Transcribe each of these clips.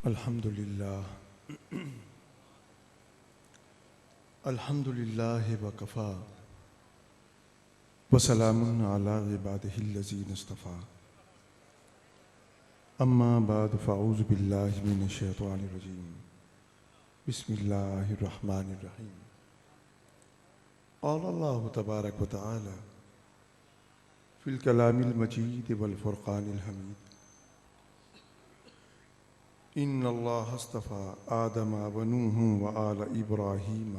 अल्हम्दुलिल्लाह अल्हम्दुलिल्लाह वकफ़ा वसलामुन अला इबादिहिल्लज़ीना इस्तफ़ा अम्मा बाद फ़अऊज़ु बिल्लाहि मिनश शैतानिर रजीम बिस्मिल्लाहिर रहमानिर रहीम क़ाल अल्लाहु तबारक व तआला फ़िल कलामिल मजीद वल फ़ुरक़ानिल हमीद इन्नल्लाह अस्तफ़ा आदम व नूह व आल इब्राहीम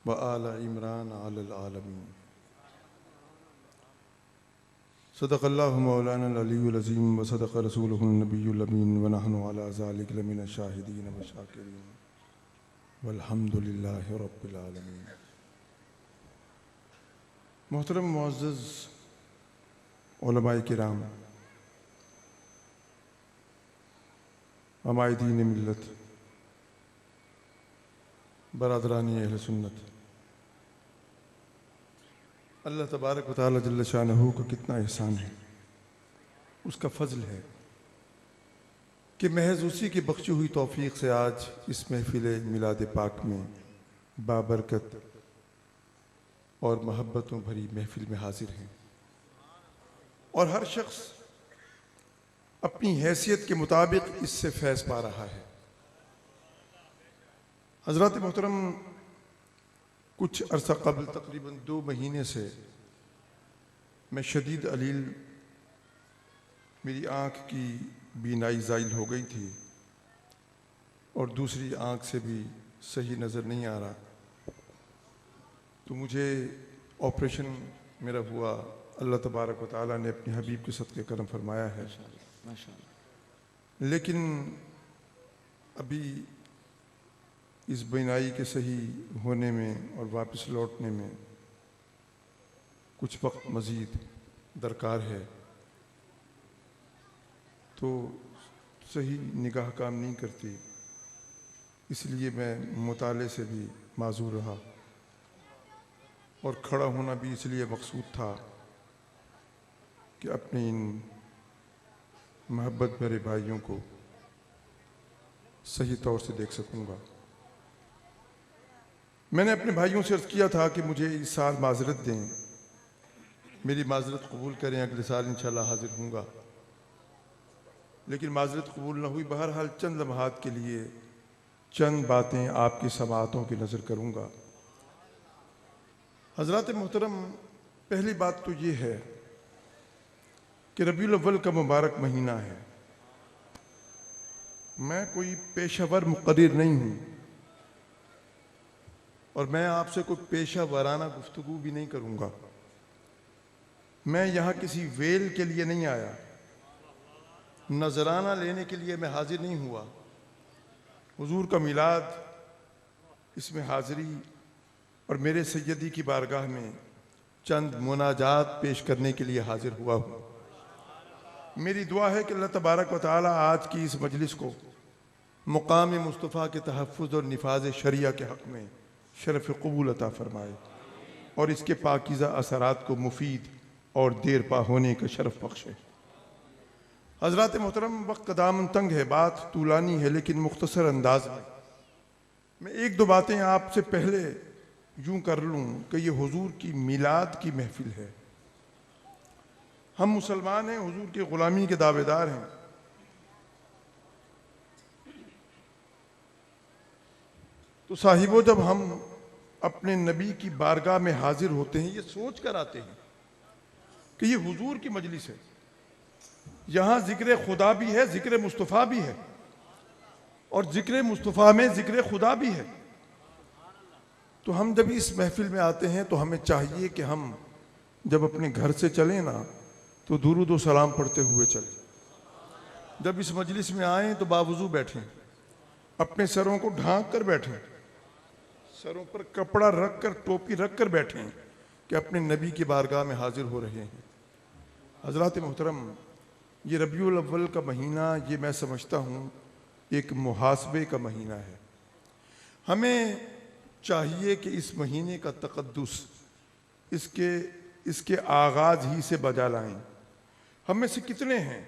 व आल इमरान अलल आलमीन सदक़ल्लाहु मौलाना अल-अलीयुल अज़ीम व सदक़ रसूलुहुन नबियुल अमीन व नहनु अला ज़ालिका लमिन शाहिदीन व शाकिरीन वल्हम्दुलिल्लाहि रब्बिल आलमीन। मोहतरम मुअज़्ज़ज़ उलमाए किराम, अमायदीन मिल्लत, बरादरानी अहले सुन्नत, अल्लाह तबारक व तआला जल्ल शानहू का कितना एहसान है, उसका फ़ज़ल है कि महज उसी की बख्शी हुई तौफ़ीक़ से आज इस महफ़िल मिलाद पाक में बाबरकत और महब्बतों भरी महफ़िल में हाजिर हैं और हर शख्स अपनी हैसियत के मुताबिक इससे फैज़ पा रहा है। हज़रात मोहतरम, कुछ अरसा कबल तकरीबन 2 महीने से मैं शदीद अलील, मेरी आँख की बीनाई ज़ाइल हो गई थी और दूसरी आँख से भी सही नज़र नहीं आ रहा, तो मुझे ऑपरेशन मेरा हुआ। अल्लाह तबारक व तआला ने अपने हबीब के सदक़े करम फरमाया है, लेकिन अभी इस बीनाई के सही होने में और वापस लौटने में कुछ वक्त मज़ीद दरकार है, तो सही निगाह काम नहीं करती, इसलिए मैं मुताले से भी माज़ूर रहा और खड़ा होना भी इसलिए मकसूद था कि अपने इन मोहब्बत भरे भाइयों को सही तौर से देख सकूँगा। मैंने अपने भाइयों से अर्ज़ किया था कि मुझे इस साल माज़रत दें, मेरी माज़रत कबूल करें, अगले साल इंशाअल्लाह हाज़िर हूँगा, लेकिन माज़रत कबूल न हुई। बहरहाल चंद लम्हात के लिए चंद बातें आपकी समाअतों की नज़र करूँगा। हज़रात मोहतरम, पहली बात तो ये है कि रबीउल अव्वल का मुबारक महीना है। मैं कोई पेशावर मुक़र्रिर नहीं हूँ और मैं आपसे कोई पेशा वाराना गुफ्तगू भी नहीं करूँगा। मैं यहाँ किसी वेल के लिए नहीं आया, नजराना लेने के लिए मैं हाजिर नहीं हुआ। हुजूर का मिलाद, इसमें हाज़िरी और मेरे सैयदी की बारगाह में चंद मुनाजात पेश करने के लिए हाजिर हुआ हूँ। मेरी दुआ है कि अल्लाह तबारक व तआला आज की इस मजलिस को मुकाम मुस्तफ़ा के तहफ़्फ़ुज़ और निफ़ाज़ शरिया के हक़ में शरफ़ क़बूल अता फ़रमाए और इसके पाकीज़ा असरात को मुफीद और देर पा होने का शरफ़ बख्शे। हज़रात मोहतरम, वक्त का दामन तंग है, बात तूलानी है, लेकिन मुख्तसर अंदाज में मैं 1-2 बातें आपसे पहले यूँ कर लूँ कि ये हुजूर की मिलाद की महफ़िल है। हम मुसलमान हैं, हुजूर की ग़ुलामी के दावेदार हैं। तो साहिबो, जब हम अपने नबी की बारगाह में हाजिर होते हैं, ये सोच कर आते हैं कि ये हुजूर की मजलिस है, यहाँ ज़िक्र खुदा भी है, ज़िक्र मुस्तफ़ा भी है और ज़िक्र मुस्तफ़ा में ज़िक्र खुदा भी है। तो हम जब इस महफिल में आते हैं तो हमें चाहिए कि हम जब अपने घर से चलें ना, तो दुरूद व सलाम पढ़ते हुए चलें। जब इस मजलिस में आएँ तो बावजू बैठें, अपने सरों को ढांक कर बैठें, सरों पर कपड़ा रख कर, टोपी रख कर बैठें कि अपने नबी की बारगाह में हाजिर हो रहे हैं। हज़रात मोहतरम, ये रबीउल अव्वल का महीना, ये मैं समझता हूँ एक मुहासबे का महीना है। हमें चाहिए कि इस महीने का तक़द्दुस इसके आगाज़ ही से बजा लाएं। हम में से कितने हैं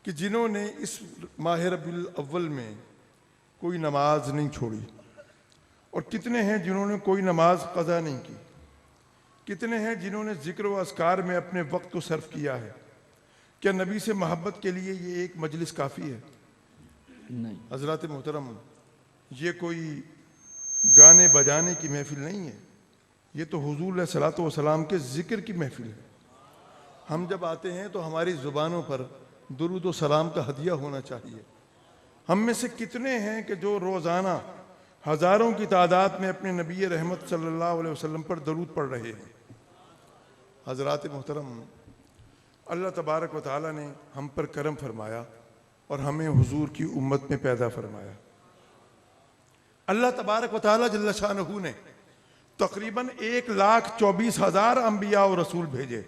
कि जिन्होंने इस माह रबीउल अव्वल में कोई नमाज नहीं छोड़ी, और कितने हैं जिन्होंने कोई नमाज कज़ा नहीं की, कितने हैं जिन्होंने जिक्र व अस्कार में अपने वक्त को सर्फ किया है। क्या नबी से मोहब्बत के लिए ये एक मजलिस काफ़ी है? नहीं। हज़रात मोहतरम, ये कोई गाने बजाने की महफिल नहीं है, ये तो हुजूर सल्लल्लाहु अलैहि वसल्लम के ज़िक्र की महफिल है। हम जब आते हैं तो हमारी ज़ुबानों पर दुरूद व सलाम का हदिया होना चाहिए। हम में से कितने हैं कि जो रोज़ाना हज़ारों की तादाद में अपने नबी रहमत सल्लल्लाहु अलैहि वसल्लम पर दरूद पढ़ रहे हैं। हज़रात मोहतरम, अल्लाह तबारक व तआला ने हम पर करम फरमाया और हमें हुजूर की उम्मत में पैदा फरमाया। अल्लाह तबारक व तआला जल्ल शानहू ने तकरीबन 1,24,000 अंबिया और रसूल भेजे,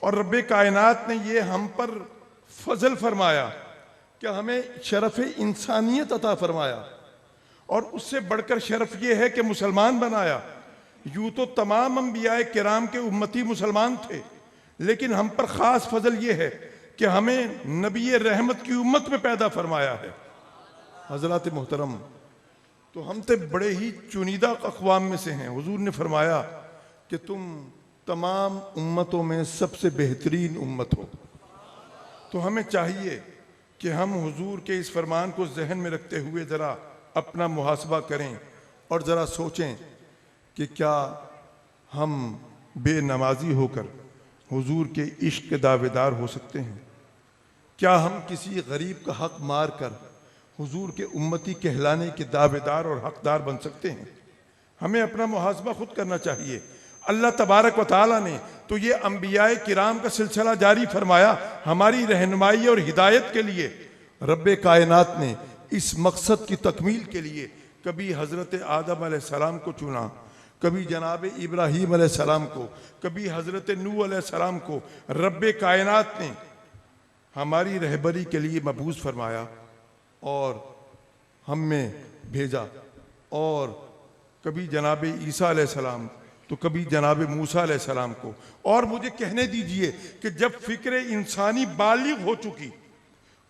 और रब्बे कायनात ने ये हम पर फजल फरमाया कि हमें शरफ इंसानियत अता फरमाया, और उससे बढ़कर शरफ ये है कि मुसलमान बनाया। यूं तो तमाम अंबिया किराम के उम्मती मुसलमान थे, लेकिन हम पर ख़ास फजल ये है कि हमें नबी रहमत की उम्मत में पैदा फरमाया है। हज़रात मोहतरम, तो हम तो बड़े ही चुनिदा अक़वाम में से हैं। हुजूर ने फरमाया कि तुम तमाम उम्मतों में सबसे बेहतरीन उम्मत हो। तो हमें चाहिए कि हम हुजूर के इस फरमान को जहन में रखते हुए ज़रा अपना मुहासबा करें और ज़रा सोचें कि क्या हम बेनमाजी होकर हुजूर के इश्क के दावेदार हो सकते हैं? क्या हम किसी गरीब का हक मार कर हुजूर के उम्मती कहलाने के दावेदार और हकदार बन सकते हैं? हमें अपना मुहासबा खुद करना चाहिए। अल्लाह तबारक व तआला ने तो ये अंबियाए किराम का सिलसिला जारी फरमाया हमारी रहनुमाई और हिदायत के लिए। रब्बे कायनात ने इस मकसद की तकमील के लिए कभी हज़रत आदम अलैहिस्सलाम को चुना, कभी जनाब इब्राहीम अलैहिस्सलाम को, कभी हज़रत नूह अलैहिस्सलाम को रब्बे कायनात ने हमारी रहबरी के लिए मबूस फरमाया और हम में भेजा। और कभी जनाब ईसा अलैहिस्सलाम तो कभी जनाब मूसा अलैहिस्सलाम को। और मुझे कहने दीजिए कि जब फ़िक्र इंसानी बालिग हो चुकी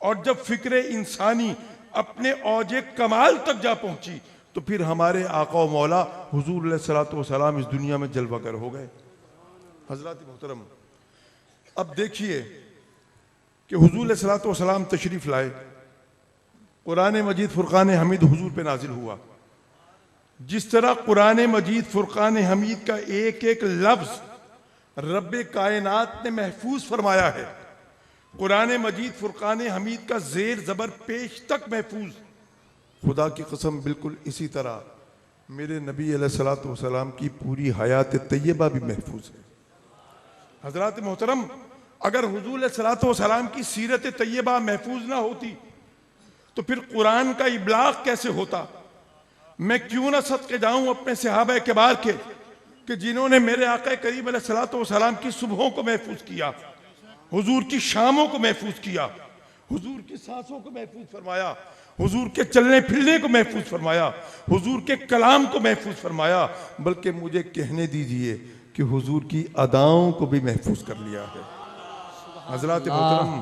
और जब फ़िक्र इंसानी अपने औजे कमाल तक जा पहुंची, तो फिर हमारे आका व मौला हुजूर अलैहिस्सलातु वस्सलाम इस दुनिया में जलवागर हो गए। हज़रात मोहतरम, अब देखिए कि हुजूर अलैहिस्सलातु वस्सलाम तशरीफ़ लाए, कुरान मजीद फ़ुरक़ान हमीद हुजूर पे नाजिल हुआ। जिस तरह कुरान मजीद फ़ुरक़ान हमीद का एक एक लफ्ज़ रब्बे कायनात ने महफूज फरमाया है, कुरान मजीद फ़ुरक़ान हमीद का ज़ेर ज़बर पेश तक महफूज। खुदा की कसम बिल्कुल इसी तरह मेरे नबी अलैहिस्सलातु वस्सलाम की पूरी हयात तैयबा भी महफूज है। हज़रात मोहतरम, अगर हुजूर अलैहिस्सलातु वस्सलाम की सीरत तैयबा महफूज ना होती तो फिर कुरान का इब्लाग कैसे होता? मैं क्यों ना सदके जाऊं अपने सहाबा किबार के कि जिन्होंने मेरे आका करीम अलैहिस्सलातु वस्सलाम की सुबहों को महफूज किया, हुजूर की शामों को महफूज किया, हुजूर की सांसों को महफूज फरमाया, हुजूर के चलने फिरने को महफूज फरमाया, हुजूर के कलाम को महफूज फरमाया, बल्कि मुझे कहने दीजिए कि हुजूर की अदाओं को भी महफूज कर लिया है। हज़रात मोहतरम,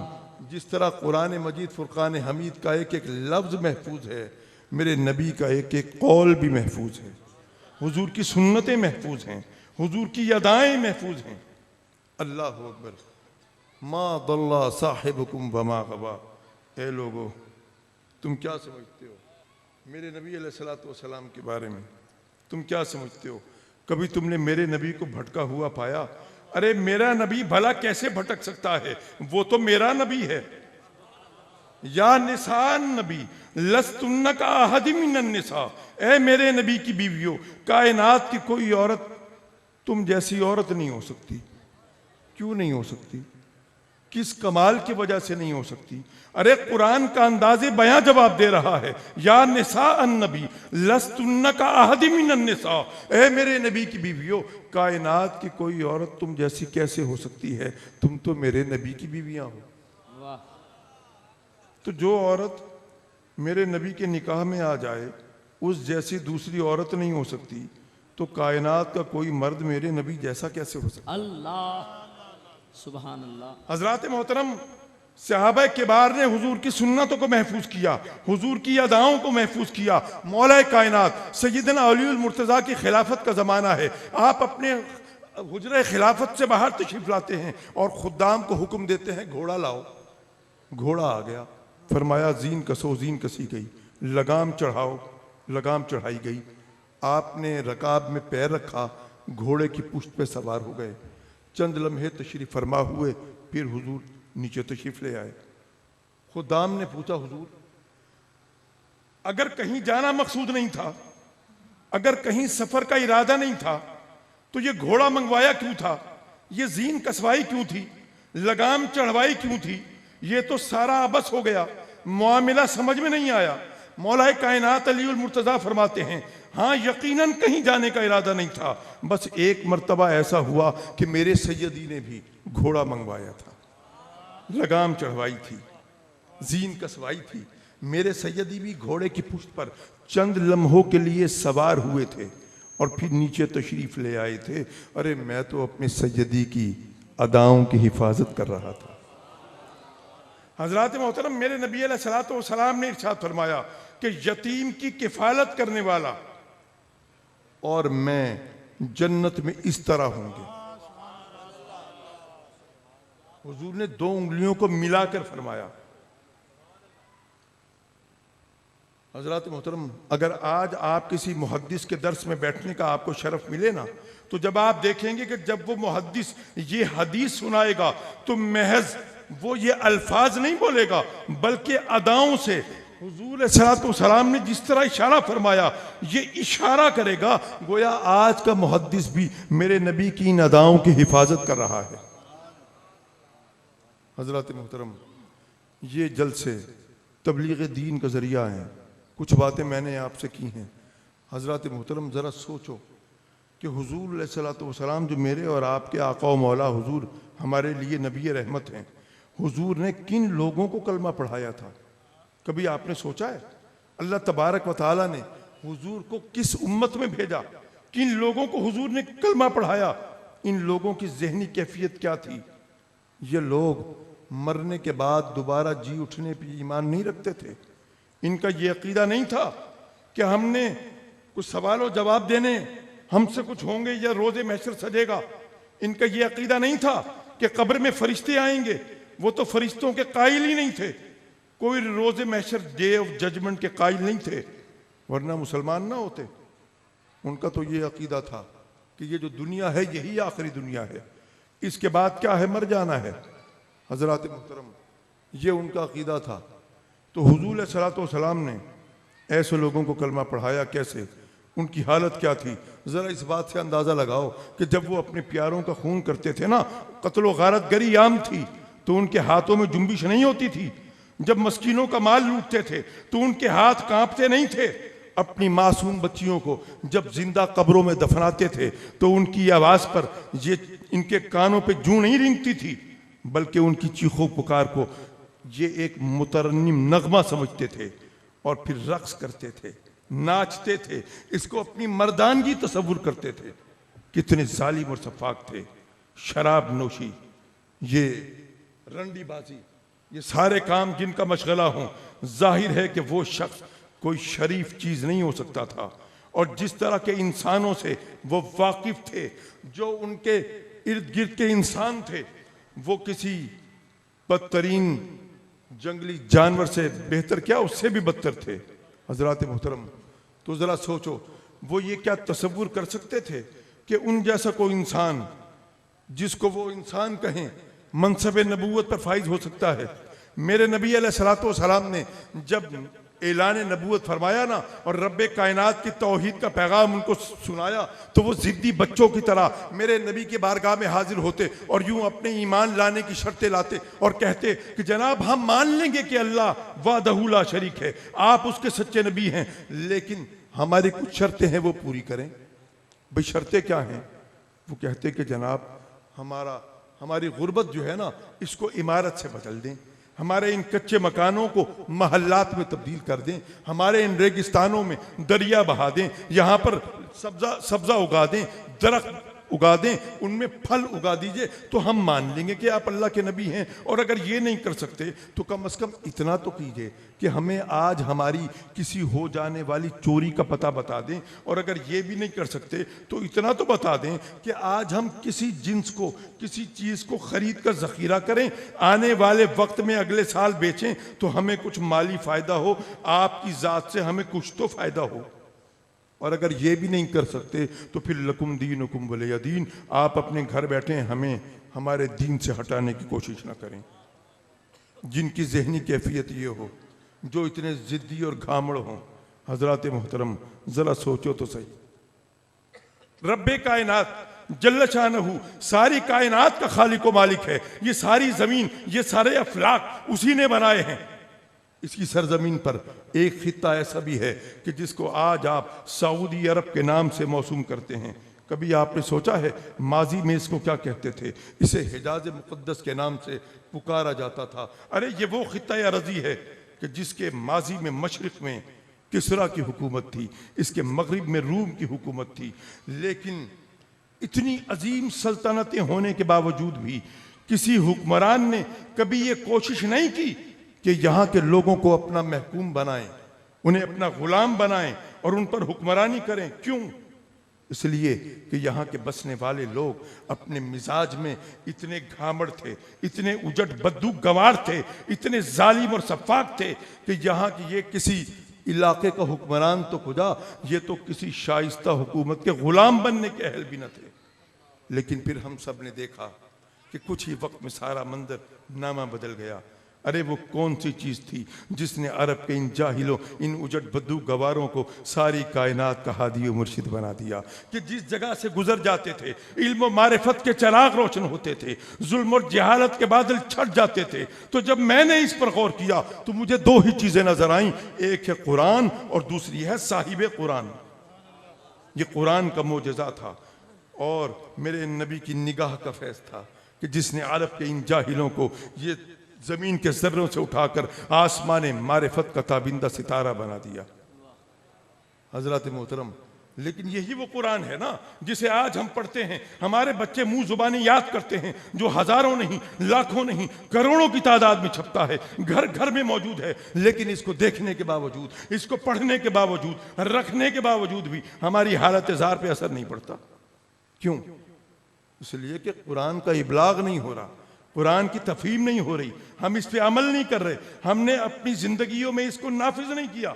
जिस तरह कुरान मजीद फ़ुरक़ान हमीद का एक एक लफ्ज़ महफूज है, मेरे नबी का एक एक कौल भी महफूज है, हुजूर की सुन्नतें महफूज हैं, हुजूर की अदाएँ महफूज हैं। अल्लाह अकबर। मा दल्ला साहिबुकुम वमा गवा। ए लोगो, तुम क्या समझते हो मेरे नबी अलैहिस्सलातु वस्सलाम के बारे में? तुम क्या समझते हो? कभी तुमने मेरे नबी को भटका हुआ पाया? अरे मेरा नबी भला कैसे भटक सकता है? वो तो मेरा नबी है। या निसान नबी लस्तुन्ना का अहद मिनन निसा। ए मेरे नबी की बीवियों, कायनात की कोई औरत तुम जैसी औरत नहीं हो सकती। क्यों नहीं हो सकती? किस कमाल की वजह से नहीं हो सकती? अरे कुरान का अंदाज़े बयां जवाब दे रहा है। या निसा अन्नबी लस्तुन्ना का अहद मिनन निसा। ए मेरे नबी की बीवियों, कायनात की कोई औरत तुम जैसी कैसे हो सकती है? तुम तो मेरे नबी की बीवियां हो। वाह। तो जो औरत मेरे नबी के निकाह में आ जाए उस जैसी दूसरी औरत नहीं हो सकती, तो कायनात का कोई मर्द मेरे नबी जैसा कैसे हो सकता? अल्लाह सुभान अल्लाह। हजरात मोहतरम, सहाबा किबार ने हुजूर की सुन्नतों को महफूज किया, हुजूर की अदाओं को महफूज किया। मौला कायनात सैयदना अलीउल मुर्तज़ा की खिलाफत का ज़माना है, आप अपने हुजरे खिलाफत से बाहर तशरीफ लाते हैं और खुद्दाम को हुक्म देते हैं घोड़ा लाओ। घोड़ा आ गया, फरमाया जीन कसो, जीन कसी गई, लगाम चढ़ाओ, लगाम चढ़ाई गई। आपने रकाब में पैर रखा, घोड़े की पुश्त पे सवार हो गए। चंद लम्हे तशरीफ फरमा हुए, फिर हुजूर नीचे तशरीफ ले आए। खुदाम ने पूछा हुजूर, अगर कहीं जाना मकसूद नहीं था, अगर कहीं सफर का इरादा नहीं था, तो ये घोड़ा मंगवाया क्यों था? ये जीन कसवाई क्यों थी? लगाम चढ़वाई क्यों थी? ये तो सारा अबस हो गया, मामला समझ में नहीं आया। मौला कायनात अलीउल मुर्तज़ा फरमाते हैं, हाँ यकीनन कहीं जाने का इरादा नहीं था, बस एक मर्तबा ऐसा हुआ कि मेरे सैयदी ने भी घोड़ा मंगवाया था, लगाम चढ़वाई थी, जीन कसवाई थी। मेरे सैयदी भी घोड़े की पुश्त पर चंद लम्हों के लिए सवार हुए थे और फिर नीचे तशरीफ ले आए थे। अरे मैं तो अपने सैयदी की अदाओं की हिफाजत कर रहा था। हजरात मोहतरम, मेरे नबी अलैहिस्सलातु वस्सलाम ने इरशाद फरमाया कि यतीम की किफालत करने वाला और मैं जन्नत में इस तरह होंगे। हुजूर ने दो उंगलियों को मिलाकर फरमाया। हजरात मोहतरम, अगर आज आप किसी मुहद्दिस के दर्स में बैठने का आपको शरफ मिले ना, तो जब आप देखेंगे कि जब वो मुहद्दिस ये हदीस सुनाएगा तो महज वो ये अल्फाज नहीं बोलेगा, बल्कि अदाओं से हुजूर सलाम ने जिस तरह इशारा फरमाया, ये इशारा करेगा गोया आज का मुहद्दिस भी मेरे नबी की इन अदाओं की हिफाजत कर रहा है। हजरत मोहतरम, ये जलसे तबलीग दीन का जरिया है। कुछ बातें मैंने आपसे की हैं। हजरत मोहतरम, ज़रा सोचो कि हुजूर अलैहिस्सलाम जो मेरे और आपके आका व मौला हुजूर हमारे लिए नबी रहमत हैं, हुजूर ने किन लोगों को कलमा पढ़ाया था? कभी आपने सोचा है? अल्लाह तबारक व तआला ने हुजूर को किस उम्मत में भेजा, किन लोगों को हुजूर ने कलमा पढ़ाया, इन लोगों की जहनी कैफियत क्या थी? ये लोग मरने के बाद दोबारा जी उठने पर ईमान नहीं रखते थे। इनका ये अकीदा नहीं था कि हमने कुछ सवालों जवाब देने, हमसे कुछ होंगे या रोज़े महशर सजेगा। इनका ये अकीदा नहीं था कि कब्र में फरिश्ते आएंगे, वो तो फरिश्तों के कायल ही नहीं थे। कोई रोज़े महशर, डे ऑफ जजमेंट के कायल नहीं थे, वरना मुसलमान ना होते। उनका तो ये अकीदा था कि ये जो दुनिया है यही आखिरी दुनिया है, इसके बाद क्या है? मर जाना है। हजरत मुहतरम, ये उनका अकीदा था। तो हुजूर सलाम ने ऐसे लोगों को कलमा पढ़ाया कैसे? उनकी हालत क्या थी? ज़रा इस बात से अंदाज़ा लगाओ कि जब वो अपने प्यारों का खून करते थे ना, कत्ल गारत गरी आम थी, तो उनके हाथों में जुम्बिश नहीं होती थी। जब मस्कीनों का माल लूटते थे तो उनके हाथ कांपते नहीं थे। अपनी मासूम बच्चियों को जब जिंदा कब्रों में दफनाते थे तो उनकी आवाज़ पर ये इनके कानों पे जूं नहीं रेंगती थी, बल्कि उनकी चीखों पुकार को ये एक मुतरन्निम नगमा समझते थे और फिर रक्स करते थे, नाचते थे, इसको अपनी मर्दानगी तस्वुर करते थे। कितने जालिम और सफाक थे। शराब नोशी, ये रंडीबाजी, ये सारे काम जिनका मशगला हो, जाहिर है कि वो शख्स कोई शरीफ चीज़ नहीं हो सकता था। और जिस तरह के इंसानों से वो वाकिफ थे, जो उनके इर्द गिर्द के इंसान थे, वो किसी बदतरीन जंगली जानवर से बेहतर क्या, उससे भी बदतर थे। हजरत मोहतरम, तो ज़रा सोचो, वो ये क्या तसव्वुर कर सकते थे कि उन जैसा कोई इंसान, जिसको वो इंसान कहें, मनसब नबूवत पर फाइज हो सकता है? मेरे नबी अलैहिस्सलाम ने जब ऐलान नबूवत फरमाया ना और रब्बे कायनात की तौहीद का पैगाम उनको सुनाया, तो वो ज़िद्दी बच्चों की तरह मेरे नबी के बारगाह में हाजिर होते और यूं अपने ईमान लाने की शर्तें लाते और कहते कि जनाब हम मान लेंगे कि अल्लाह वाहदहू ला शरीक है, आप उसके सच्चे नबी हैं, लेकिन हमारी कुछ शर्तें हैं वो पूरी करें। भाई शर्तें क्या हैं? वो कहते कि जनाब हमारी गुर्बत जो है ना, इसको इमारत से बदल दें, हमारे इन कच्चे मकानों को महल्लात में तब्दील कर दें, हमारे इन रेगिस्तानों में दरिया बहा दें, यहाँ पर सब्जा उगा दें, दरख्त उगा दें, उनमें फल उगा दीजिए, तो हम मान लेंगे कि आप अल्लाह के नबी हैं। और अगर ये नहीं कर सकते तो कम से कम इतना तो कीजिए कि हमें आज हमारी किसी हो जाने वाली चोरी का पता बता दें। और अगर ये भी नहीं कर सकते तो इतना तो बता दें कि आज हम किसी जिन्स को, किसी चीज़ को खरीद कर ज़ख़ीरा करें, आने वाले वक्त में अगले साल बेचें तो हमें कुछ माली फ़ायदा हो, आपकी ज़ात से हमें कुछ तो फ़ायदा हो। और अगर ये भी नहीं कर सकते तो फिर लकुम दीनुकुम वलिय दीन, आप अपने घर बैठे हमें हमारे दीन से हटाने की कोशिश ना करें। जिनकी जहनी कैफियत ये हो, जो इतने ज़िद्दी और घामड़ हों, हजरात मोहतरम ज़रा सोचो तो सही। रब्बे कायनात जल्ल शानहू सारी कायनात का खालिक व मालिक है। ये सारी ज़मीन, ये सारे अफलाक उसी ने बनाए हैं। इसकी सरजमीन पर एक खित्ता ऐसा भी है कि जिसको आज आप सऊदी अरब के नाम से मौसूम करते हैं। कभी आपने सोचा है माजी में इसको क्या कहते थे? इसे हिजाज मुक़द्दस के नाम से पुकारा जाता था। अरे ये वो खित्ता अरज़ी है कि जिसके माजी में मशरिक़ में किसरा की हुकूमत थी, इसके मगरिब में रूम की हुकूमत थी। लेकिन इतनी अजीम सल्तनतें होने के बावजूद भी किसी हुक्मरान ने कभी ये कोशिश नहीं की कि यहाँ के लोगों को अपना महकूम बनाएं, उन्हें अपना गुलाम बनाएं और उन पर हुक्मरानी करें। क्यों? इसलिए कि यहाँ के बसने वाले लोग अपने मिजाज में इतने घामड़ थे, इतने उजट बद्दू गवार थे, इतने जालिम और सफाक थे कि यहाँ की ये किसी इलाके का हुक्मरान तो खुदा, ये तो किसी शाइस्ता हुकूमत के गुलाम बनने के अहल भी न थे। लेकिन फिर हम सब ने देखा कि कुछ ही वक्त में सारा मंजर नामा बदल गया। अरे वो कौन सी चीज़ थी जिसने अरब के इन जाहिलों, इन उजट बद्दू गवारों को सारी कायनात का हादी व मुर्शिद बना दिया कि जिस जगह से गुजर जाते थे इल्म व मारिफत के चराग रोशन होते थे, जुल्म और जहालत के बादल छट जाते थे। तो जब मैंने इस पर गौर किया तो मुझे दो ही चीज़ें नजर आईं, एक है कुरान और दूसरी है साहिब कुरान। ये कुरान का मोजज़ा था और मेरे नबी की निगाह का फैज़ था कि जिसने अरब के इन जाहिलों को ये ज़मीन के ज़र्रों से उठाकर आसमान मारिफत का ताबिंदा सितारा बना दिया। हज़रत मोहतरम, लेकिन यही वो कुरान है ना जिसे आज हम पढ़ते हैं, हमारे बच्चे मुंह जुबानी याद करते हैं, जो हज़ारों नहीं, लाखों नहीं, करोड़ों की तादाद में छपता है, घर घर में मौजूद है। लेकिन इसको देखने के बावजूद, इसको पढ़ने के बावजूद, रखने के बावजूद भी हमारी हालत ज़ार पे असर नहीं पड़ता। क्यों? इसलिए कि कुरान का इबलाग नहीं हो रहा, कुरान की तफहीम नहीं हो रही, हम इस पे अमल नहीं कर रहे, हमने अपनी जिंदगियों में इसको नाफिज नहीं किया।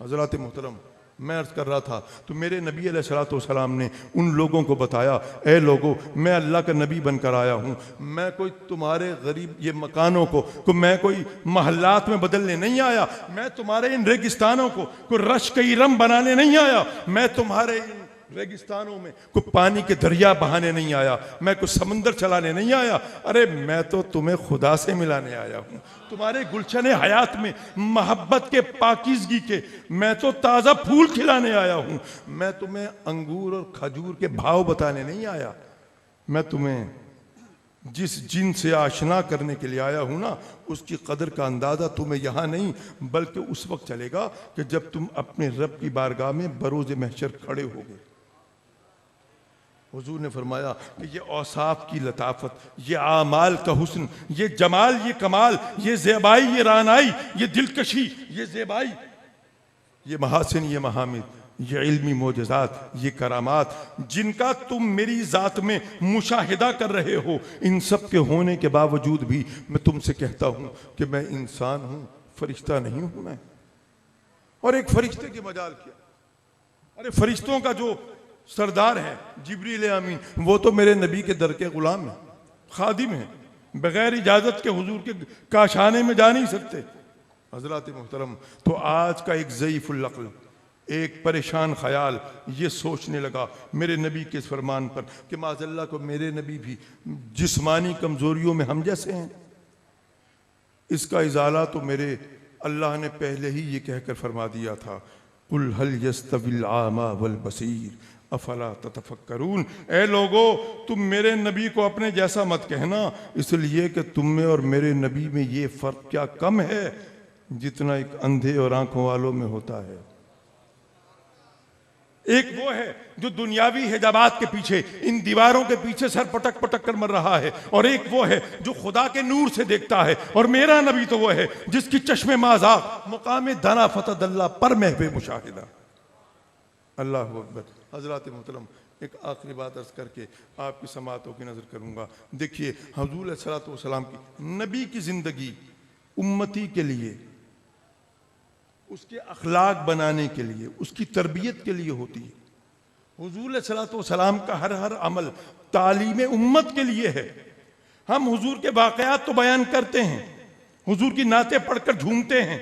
हज़रत मोहतरम, मैं अर्ज कर रहा था तो मेरे नबी अलैहिस्सलातु वस्सलाम ने उन लोगों को बताया, ए लोगों, मैं अल्लाह का नबी बनकर आया हूँ, मैं कोई तुम्हारे गरीब ये मकानों को मैं कोई महल्लात में बदलने नहीं आया, मैं तुम्हारे इन रेगिस्तानों को कोई रश कई रम बनाने नहीं आया, मैं तुम्हारे इन रेगिस्तानों में कोई पानी के दरिया बहाने नहीं आया, मैं कोई समंदर चलाने नहीं आया। अरे मैं तो तुम्हें खुदा से मिलाने आया हूँ, तुम्हारे गुलशन हयात में मोहब्बत के पाकीज़गी के मैं तो ताज़ा फूल खिलाने आया हूँ। मैं तुम्हें अंगूर और खजूर के भाव बताने नहीं आया, मैं तुम्हें जिस जिन से आशना करने के लिए आया हूँ ना, उसकी कदर का अंदाज़ा तुम्हें यहाँ नहीं बल्कि उस वक्त चलेगा कि जब तुम अपने रब की बारगाह में बरोज़ महशर खड़े होगे। हुजूर ने फरमाया कि ये औसाफ की लताफत, ये आमाल का हुस्न, ये जमाल, ये कमाल, ये ज़ेबाई, ये रानाई, ये दिलकशी, ये ज़ेबाई, ये महासिन, ये महामिद, ये इल्मी मोजज़ात, ये करामात जिनका तुम मेरी ज़ात में मुशाहिदा कर रहे हो, इन सब के होने के बावजूद भी मैं तुमसे कहता हूँ कि मैं इंसान हूँ, फरिश्ता नहीं हूँ मैं। और एक फरिश्ते की मजाल किया। अरे फरिश्तों का जो सरदार है जिब्रील अमीन, वो तो मेरे नबी के दर के गुलाम है, खादिम है, बगैर इजाज़त के हुजूर के काशाने में जा नहीं सकते। हज़रत मोहतरम, तो आज का एक ज़ईफ़ुल अक़ल, एक परेशान ख्याल ये सोचने लगा मेरे नबी के इस फरमान पर कि माज़अल्लाह को मेरे नबी भी जिस्मानी कमज़ोरियों में हम जैसे हैं। इसका इज़ाला तो मेरे अल्लाह ने पहले ही ये कहकर फरमा दिया था, कुल हल यस्तविल आमा वल बसीर अफला ततफक्करून। ए लोगो, तुम मेरे नबी को अपने जैसा मत कहना, इसलिए कि तुम में और मेरे नबी में ये फ़र्क क्या कम है जितना एक अंधे और आंखों वालों में होता है। एक वो है जो दुनियावी हिजाबात के पीछे, इन दीवारों के पीछे सर पटक पटक कर मर रहा है, और एक वो है जो खुदा के नूर से देखता है। और मेरा नबी तो वो है जिसकी चश्मे माजा मुकाम दाना फतदल्ला पर महबे मुशाहिदा। अल्लाह अकबर। हजरात मोहतरम, एक आखिरी बात अर्ज करके आपकी समातों की नजर करूंगा। देखिए, हुजूर सल्लल्लाहु अलैहि वसल्लम की, नबी की जिंदगी उम्मती के लिए, उसके अखलाक बनाने के लिए, उसकी तरबियत के लिए होती है। हुजूर सल्लल्लाहु अलैहि वसल्लम का हर अमल तालीम उम्मत के लिए है। हम हुजूर के वाक़यात तो बयान करते हैं, हुजूर की नातें पढ़कर झूमते हैं,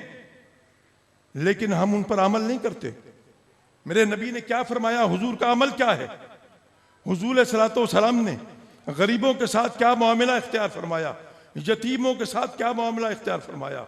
लेकिन हम उन पर अमल नहीं करते। मेरे नबी ने क्या फरमाया, हुजूर का अमल क्या है? हुजूर सल्लल्लाहु अलैहि वसल्लम ने गरीबों के साथ क्या मामला इख्तियार फरमाया, यतीमों के साथ क्या मामला इख्तियार फरमाया।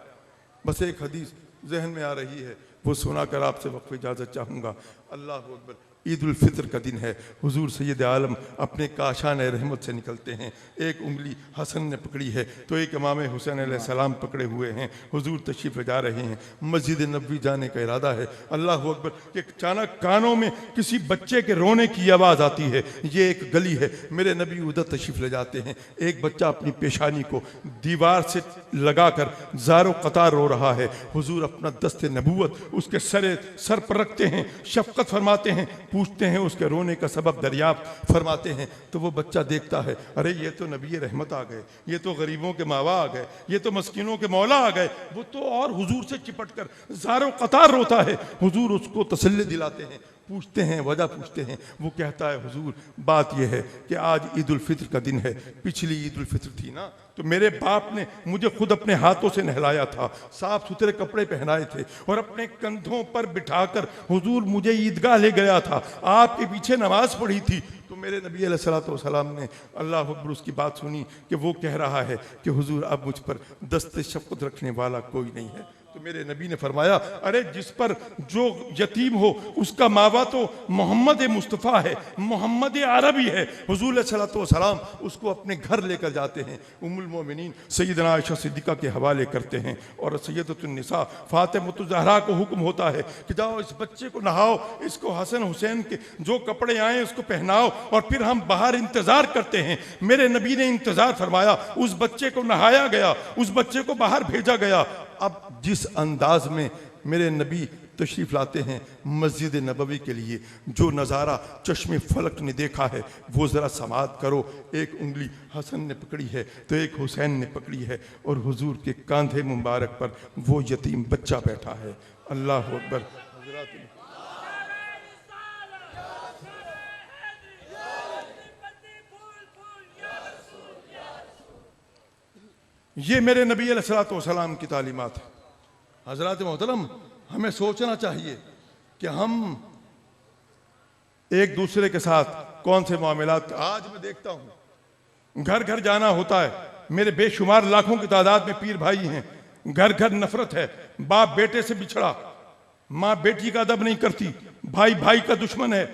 बस एक हदीस जहन में आ रही है, वो सुनाकर आपसे वक्फ इजाज़त चाहूँगा। अल्लाह अकबर। ईद उल फितर का दिन है। हुजूर सैयद आलम अपने काशान रहमत से निकलते हैं। एक उंगली हसन ने पकड़ी है तो एक इमाम हुसैन अलैहिस्सलाम पकड़े हुए हैं। हुजूर तशरीफ ले जा रहे हैं, मस्जिद नबवी जाने का इरादा है। अल्लाह अकबर। कि अचानक कानों में किसी बच्चे के रोने की आवाज़ आती है। ये एक गली है, मेरे नबी उधर तशरीफ ले जाते हैं। एक बच्चा अपनी पेशानी को दीवार से लगाकर ज़ारो कतार रो रहा है। हुजूर अपना दस्ते नबूवत उसके सर पर रखते हैं, शफकत फरमाते हैं, पूछते हैं, उसके रोने का सबब दरियाफ्त फरमाते हैं। तो वो बच्चा देखता है, अरे ये तो नबी रहमत आ गए, ये तो गरीबों के मावा आ गए, ये तो मस्किनों के मौला आ गए। वो तो और हुजूर से चिपट कर ज़ारो कतार रोता है। हुजूर उसको तसल्ली दिलाते हैं, पूछते हैं, वजह पूछते हैं। वो कहता है, हुजूर बात यह है कि आज ईद उल फित्र का दिन है, पिछली ईद उल फित्र थी ना, तो मेरे बाप ने मुझे खुद अपने हाथों से नहलाया था, साफ सुथरे कपड़े पहनाए थे और अपने कंधों पर बिठाकर हुजूर मुझे ईदगाह ले गया था, आपके पीछे नमाज पढ़ी थी। तो मेरे नबी अलैहिस्सलातु वस्सलाम ने अल्लाह अकबर उसकी बात सुनी कि वो कह रहा है कि हुजूर अब मुझ पर दस्ते शफ़क़त रखने वाला कोई नहीं है। तो मेरे नबी ने फरमाया, अरे जिस पर जो यतीम हो उसका मावा तो मोहम्मद मुस्तफ़ा है, मोहम्मद अरबी है। हुजूर सल्लल्लाहु अलैहि वसल्लम उसको अपने घर लेकर जाते हैं, उम्मुल मोमिनीन सैयदना आयशा सिद्दीक़ा के हवाले करते हैं और सैयदतुन निसा फातिमा ज़हरा को हुक्म होता है कि जाओ इस बच्चे को नहाओ, इसको हसन हुसैन के जो कपड़े आए उसको पहनाओ और फिर हम बाहर इंतज़ार करते हैं। मेरे नबी ने इंतज़ार फरमाया, उस बच्चे को नहाया गया, उस बच्चे को बाहर भेजा गया। अब जिस अंदाज में मेरे नबी तशरीफ लाते हैं मस्जिद नबवी के लिए, जो नज़ारा चश्मे फलक ने देखा है वो ज़रा समात करो। एक उंगली हसन ने पकड़ी है तो एक हुसैन ने पकड़ी है और हुजूर के कांधे मुबारक पर वो यतीम बच्चा बैठा है। अल्लाह अकबर। ये मेरे नबी अलैहिस्सलातु वस्सलाम की तालीमात है। हज़रात मोहतरम, हमें सोचना चाहिए कि हम एक दूसरे के साथ कौन से मामलात। आज मैं देखता हूँ घर घर जाना होता है, मेरे बेशुमार लाखों की तादाद में पीर भाई हैं, घर घर नफरत है, बाप बेटे से बिछड़ा, माँ बेटी का अदब नहीं करती, भाई भाई का दुश्मन है,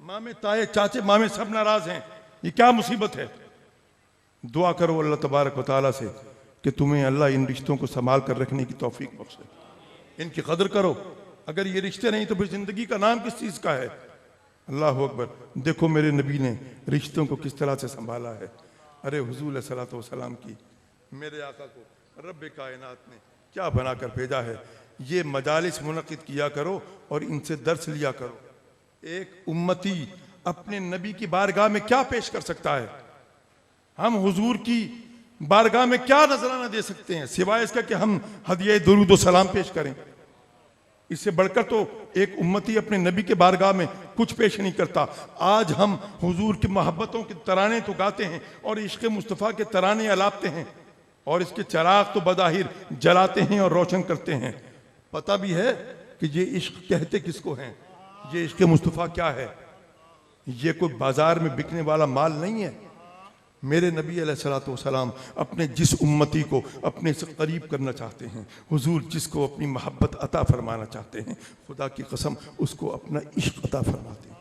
मामे ताए चाचे मामे सब नाराज हैं। ये क्या मुसीबत है? दुआ करो अल्लाह तबारक व तआला से कि तुम्हें अल्लाह इन रिश्तों को संभाल कर रखने की तौफीक बख्शे, इनकी कदर करो। अगर ये रिश्ते नहीं तो फिर जिंदगी का नाम किस चीज़ का है? अल्लाह अकबर। देखो मेरे नबी ने रिश्तों को किस तरह से संभाला है। अरे हुजूर सल्लल्लाहु अलैहि वसल्लम की, मेरे आका को रब कायनात ने क्या बना कर भेजा है। ये मजालिस मुनक़िद किया करो और इनसे दर्स लिया करो। एक उम्मती अपने नबी की बारगाह में क्या पेश कर सकता है? हम हुजूर की बारगाह में क्या नजराना दे सकते हैं सिवाय इसका कि हम हदिया दुरूद व सलाम पेश करें? इससे बढ़कर तो एक उम्मती अपने नबी के बारगाह में कुछ पेश नहीं करता। आज हम हुजूर की मोहब्बतों के तराने तो गाते हैं और इश्क़ मुस्तफ़ा के तराने अलापते हैं और इसके चिराग तो बज़ाहिर जलाते हैं और रोशन करते हैं। पता भी है कि ये इश्क कहते किसको हैं, ये इश्क़ मुस्तफ़ा क्या है। ये कोई बाजार में बिकने वाला माल नहीं है। मेरे नबी अलैहिस्सलातु वस्सलाम अपने जिस उम्मती को अपने से करीब करना चाहते हैं, हुजूर जिसको अपनी मोहब्बत अता फरमाना चाहते हैं, खुदा की कसम उसको अपना इश्क अता फरमाते हैं।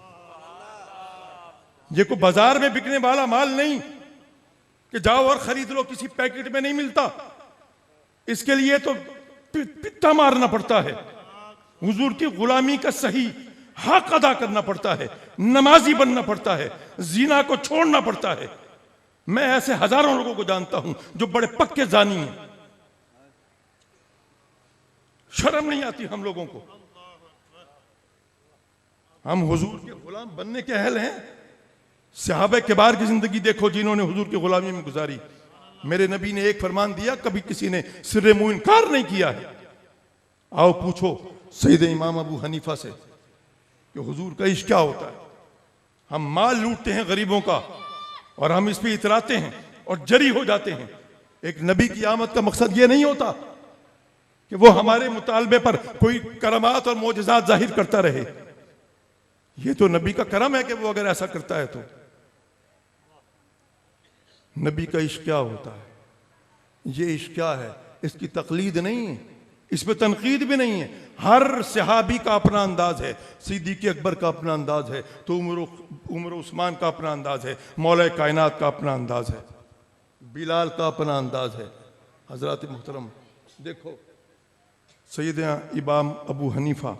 ये कोई बाजार में बिकने वाला माल नहीं कि जाओ और खरीद लो, किसी पैकेट में नहीं मिलता। इसके लिए तो पित्ता मारना पड़ता है। हुजूर की गुलामी का सही हक अदा करना पड़ता है, नमाजी बनना पड़ता है, जीना को छोड़ना पड़ता है। मैं ऐसे हजारों लोगों को जानता हूं जो बड़े पक्के जानी हैं। शर्म नहीं आती हम लोगों को। हम हुजूर के गुलाम बनने के अहल हैं। सहाबा किबार की जिंदगी देखो जिन्होंने हुजूर की गुलामी में गुजारी। मेरे नबी ने एक फरमान दिया, कभी किसी ने सिर्रे मुंह इनकार नहीं किया है। आओ पूछो सईद इमाम अबू हनीफा से कि हुजूर का इश्क क्या होता है। हम माल लूटते हैं गरीबों का और हम इस पे इतराते हैं और जरी हो जाते हैं। एक नबी की आमद का मकसद ये नहीं होता कि वो हमारे मुतालबे पर कोई करमात और मोजज़ात जाहिर करता रहे। ये तो नबी का करम है कि वो अगर ऐसा करता है तो। नबी का इश्क क्या होता है, ये इश्क क्या है, इसकी तकलीद नहीं है, इसमें तनकीद भी नहीं है। हर सहाबी का अपना अंदाज है। सिद्दीक़ अकबर का अपना अंदाज है, तो उमर उस्मान का अपना अंदाज है, मौला कायनात का अपना अंदाज है, बिलाल का अपना अंदाज है। हजरत मुहतरम देखो सैयदना इमाम अबू हनीफा,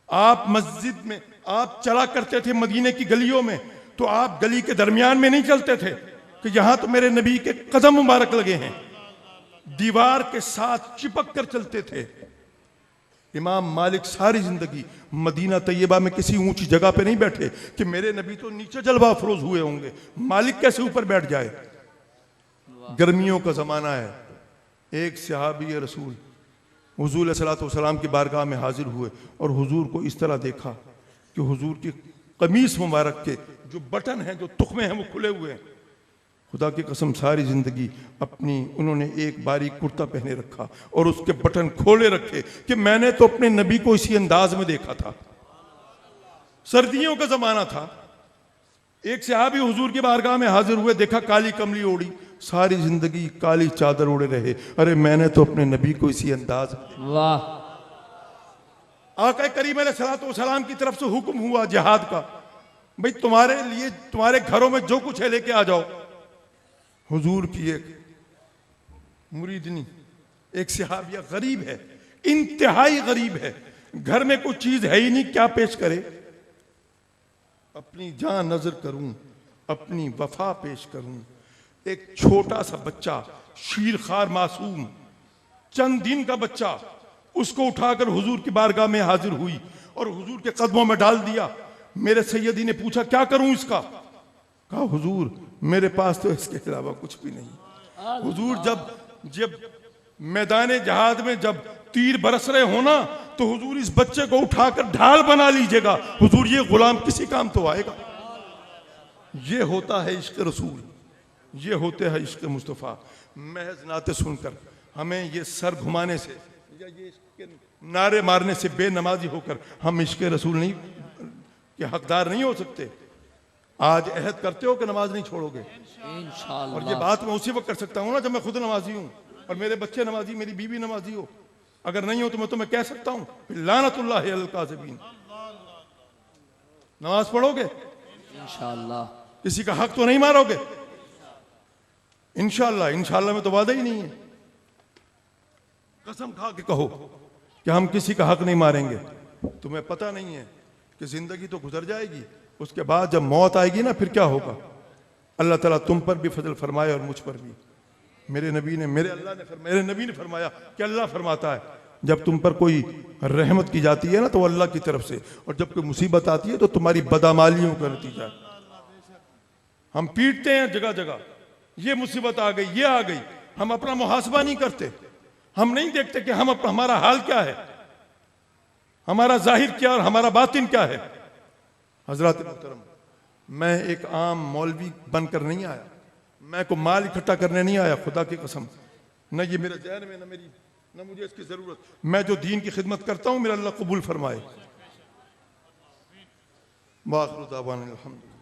आप मस्जिद में आप चला करते थे मदीने की गलियों में, तो आप गली के दरमियान में नहीं चलते थे कि यहां तो मेरे नबी के कदम मुबारक लगे हैं। दीवार के साथ चिपक कर चलते थे। इमाम मालिक सारी जिंदगी मदीना तैयबा में किसी ऊंची जगह पे नहीं बैठे कि मेरे नबी तो नीचे जलवा अफरोज हुए होंगे, मालिक कैसे ऊपर बैठ जाए। गर्मियों का जमाना है। एक सहाबी रसूल हुजूर सल्लल्लाहु अलैहि वसल्लम की बारगाह में हाजिर हुए और हुजूर को इस तरह देखा कि हुजूर की कमीज मुबारक के जो बटन हैं, जो तुखमे हैं, वो खुले हुए हैं। खुदा की कसम सारी जिंदगी अपनी उन्होंने एक बारीक कुर्ता पहने रखा और उसके बटन खोले रखे कि मैंने तो अपने नबी को इसी अंदाज में देखा था। सर्दियों का जमाना था। एक सहाबी हुजूर की बारगाह में हाजिर हुए, देखा काली कमली ओढ़ी, सारी जिंदगी काली चादर ओढ़े रहे। अरे मैंने तो अपने नबी को इसी अंदाज में। वाह। आका करीम अलैहिस्सलातु वस्सलाम की तरफ से हुक्म हुआ जिहाद का, भाई तुम्हारे लिए तुम्हारे घरों में जो कुछ है लेके आ जाओ। हुजूर की एक मुरीदनी, एक सहाबिया गरीब है, इंतहाई गरीब है, घर में कोई चीज है ही नहीं, क्या पेश करे। अपनी जान नजर करूं, अपनी वफा पेश करूं। एक छोटा सा बच्चा, शीरखार मासूम, चंद दिन का बच्चा, उसको उठाकर हुजूर की बारगाह में हाजिर हुई और हुजूर के कदमों में डाल दिया। मेरे सैयदी ने पूछा क्या करूं इसका। कहा हुजूर मेरे पास तो इसके अलावा कुछ भी नहीं। हुजूर जब मैदान जहाद में जब तीर बरस रहे हो ना, तो हुजूर इस बच्चे को उठाकर ढाल बना लीजिएगा। हुजूर ये गुलाम किसी काम तो आएगा। ये होता है इश्क रसूल, ये होते हैं इश्क मुस्तफ़ा। महज नाते सुनकर हमें ये सर घुमाने से या ये इसके नारे मारने से बेनमाजी होकर हम इश्क रसूल नहीं के हकदार नहीं हो सकते। आज अहद करते हो कि नमाज नहीं छोड़ोगे इंशाअल्लाह। और ये बात मैं उसी वक्त कर सकता हूँ ना जब मैं खुद नमाजी हूँ और मेरे बच्चे नमाजी, मेरी बीवी नमाजी हो। अगर नहीं हो तो मैं तुम्हें कह सकता हूँ लानतुल्लाह अलल काज़िबीन। नमाज पढ़ोगे इंशाअल्लाह, किसी का हक तो नहीं मारोगे इंशाअल्लाह। इंशाअल्लाह में तो वादा ही नहीं है। कसम खा के कहो कि हम किसी का हक नहीं मारेंगे। तुम्हें पता नहीं है कि जिंदगी तो गुजर जाएगी, उसके बाद जब मौत आएगी ना फिर क्या होगा। अल्लाह ताला तुम पर भी फजल फरमाए और मुझ पर भी। मेरे नबी ने फरमाया कि अल्लाह फरमाता है जब तुम पर कोई रहमत की जाती है ना तो अल्लाह की तरफ से, और जब कोई मुसीबत आती है तो तुम्हारी बदअमालियों का नतीजा है। हम पीटते हैं जगह जगह, ये मुसीबत आ गई, ये आ गई, हम अपना मुहासबा नहीं करते। हम नहीं देखते कि हमारा हाल क्या है, हमारा जाहिर क्या और हमारा बातिन क्या है। हजरत मोहतरम, मैं एक आम मौलवी बनकर नहीं आया, मैं को माल इकट्ठा करने नहीं आया। खुदा की कसम, न ये मेरे ज़हन में न मुझे इसकी जरूरत। मैं जो दीन की खिदमत करता हूं मेरा अल्लाह कबूल फरमाए। वाखिर दावाना अल्हम्दुलिल्लाह।